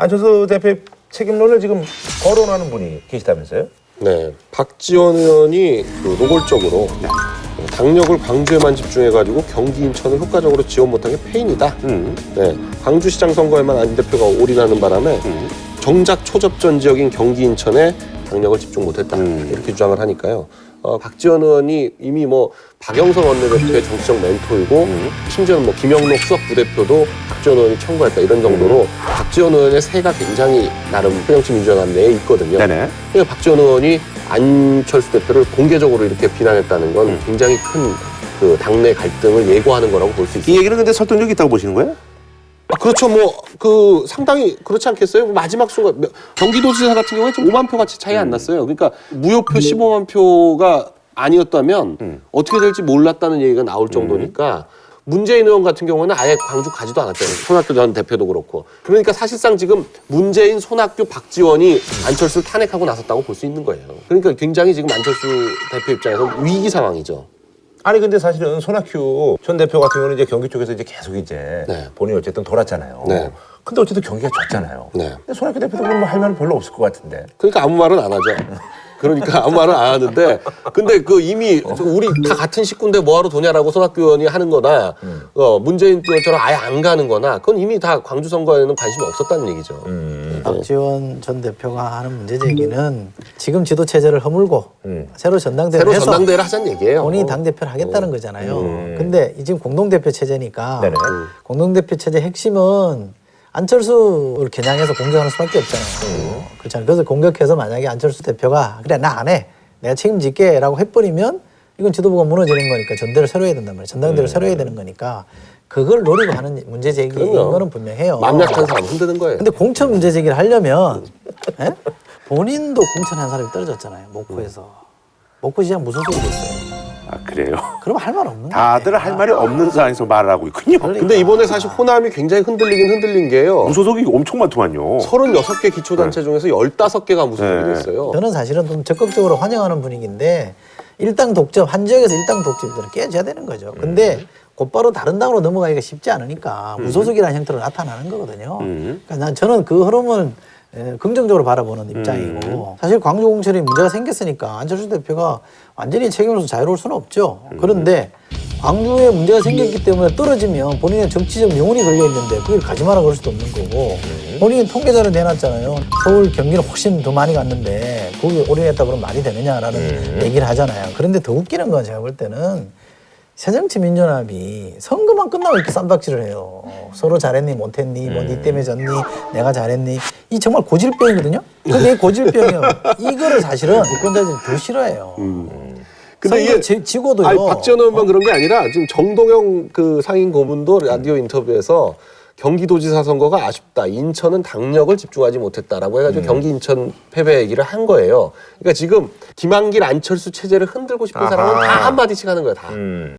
안철수 대표의 책임론을 지금 거론하는 분이 계시다면서요? 네, 박지원 의원이 노골적으로 당력을 광주에만 집중해가지고 경기 인천을 효과적으로 지원 못한 게 패인이다. 네, 광주시장 선거에만 안 대표가 올인하는 바람에 정작 초접전 지역인 경기 인천에 당력을 집중 못했다. 이렇게 주장을 하니까요. 박지원 의원이 이미 뭐 박영선 원내대표의 정치적 멘토이고 심지어는 뭐 김영록 수석 부대표도 박지원 의원이 청구했다 이런 정도로 박지원 의원의 세가 굉장히 나름 새정치민주연합 내에 있거든요. 네네. 그러니까 박지원 의원이 안철수 대표를 공개적으로 이렇게 비난했다는 건 굉장히 큰 그 당내 갈등을 예고하는 거라고 볼 수 있습니다. 이 얘기는 근데 설득력이 있다고 보시는 거예요? 그렇죠. 상당히 그렇지 않겠어요? 마지막 순간 경기도지사 같은 경우에 지금 5만 표 같이 차이 안 났어요. 그러니까 무효표 15만 표가 아니었다면 어떻게 될지 몰랐다는 얘기가 나올 정도니까 문재인 의원 같은 경우는 아예 광주 가지도 않았잖아요. 손학규 전 대표도 그렇고. 그러니까 사실상 지금 문재인, 손학규, 박지원이 안철수를 탄핵하고 나섰다고 볼 수 있는 거예요. 그러니까 굉장히 지금 안철수 대표 입장에서 위기 상황이죠. 아니 근데 사실은 손학규 전 대표 같은 경우는 이제 경기 쪽에서 이제 계속 이제 네. 본인이 어쨌든 돌았잖아요. 네. 근데 어쨌든 경기가 좋잖아요. 네. 근데 손학규 대표도 그럼 뭐 할 말은 별로 없을 것 같은데. 그러니까 아무 말은 안 하죠. 그러니까 아무 말은 안 하는데, 근데 그 이미 우리 다 같은 식구인데 뭐하러 도냐라고 손학규 의원이 하는 거나, 문재인 의원처럼 아예 안 가는 거나, 그건 이미 다 광주 선거에는 관심이 없었다는 얘기죠. 박지원 전 대표가 하는 문제 제기는 지금 지도 체제를 허물고 새로 전당대회를 새로 해서 전당대회를 하자는 얘기예요. 본인이 당대표를 하겠다는 거잖아요. 근데 지금 공동대표 체제니까 네네. 공동대표 체제 핵심은 안철수를 겨냥해서 공격하는 수밖에 없잖아요. 그렇잖아요. 그래서 공격해서 만약에 안철수 대표가 그래 나 안 해. 내가 책임질게 라고 해버리면 이건 지도부가 무너지는 거니까 전대를 새로 해야 된단 말이에요. 전당대회를 새로 해야 되는 거니까 그걸 노리고 하는 문제 제기인 거는 분명해요. 맘 약한 사람 흔드는 거예요. 근데 공천 문제 제기를 하려면 예? 본인도 공천한 사람이 떨어졌잖아요. 목포에서. 목포시장 무소속이 됐어요. 아 그래요? 그럼 할 말 없는 거예요. 다들 할 말이 없는 상황에서 말을 하고 있군요. 근데 이번에 사실 호남이 굉장히 흔들린 게요. 무소속이 엄청 많더만요. 36개 기초단체 중에서 15개가 무소속이 네. 됐어요. 저는 사실은 좀 적극적으로 환영하는 분위기인데 일당 독점, 한 지역에서 일당 독점들은 깨져야 되는 거죠. 근데 곧바로 다른 당으로 넘어가기가 쉽지 않으니까 무소속이라는 형태로 나타나는 거거든요. 그러니까 저는 그 흐름을 긍정적으로 바라보는 입장이고 사실 광주 공천에 문제가 생겼으니까 안철수 대표가 완전히 책임으로서 자유로울 수는 없죠. 그런데 광주에 문제가 생겼기 때문에 떨어지면 본인의 정치적 명운이 걸려있는데 그걸 가지 마라 그럴 수도 없는 거고 본인이 통계자료 내놨잖아요. 서울 경기는 훨씬 더 많이 갔는데 거기 올인했다 그러면 말이 되느냐라는 얘기를 하잖아요. 그런데 더 웃기는 건 제가 볼 때는 새정치민주연합이 선거만 끝나고 이렇게 쌈박질을 해요. 서로 잘했니 못했니 뭐 니 때문에 졌니 내가 잘했니 이 정말 고질병이거든요. 그게 고질병이에요. 이거를 사실은 유권자들이 더 싫어해요. 근데 선거 이게 지고도요. 아니, 박지원 의원만 그런 게 아니라 지금 정동영 그 상임 고문도 라디오 인터뷰에서 경기도지사 선거가 아쉽다. 인천은 당력을 집중하지 못했다라고 해가지고 경기 인천 패배 얘기를 한 거예요. 그러니까 지금 김한길 안철수 체제를 흔들고 싶은 사람은 다 한마디씩 하는 거예요. 다.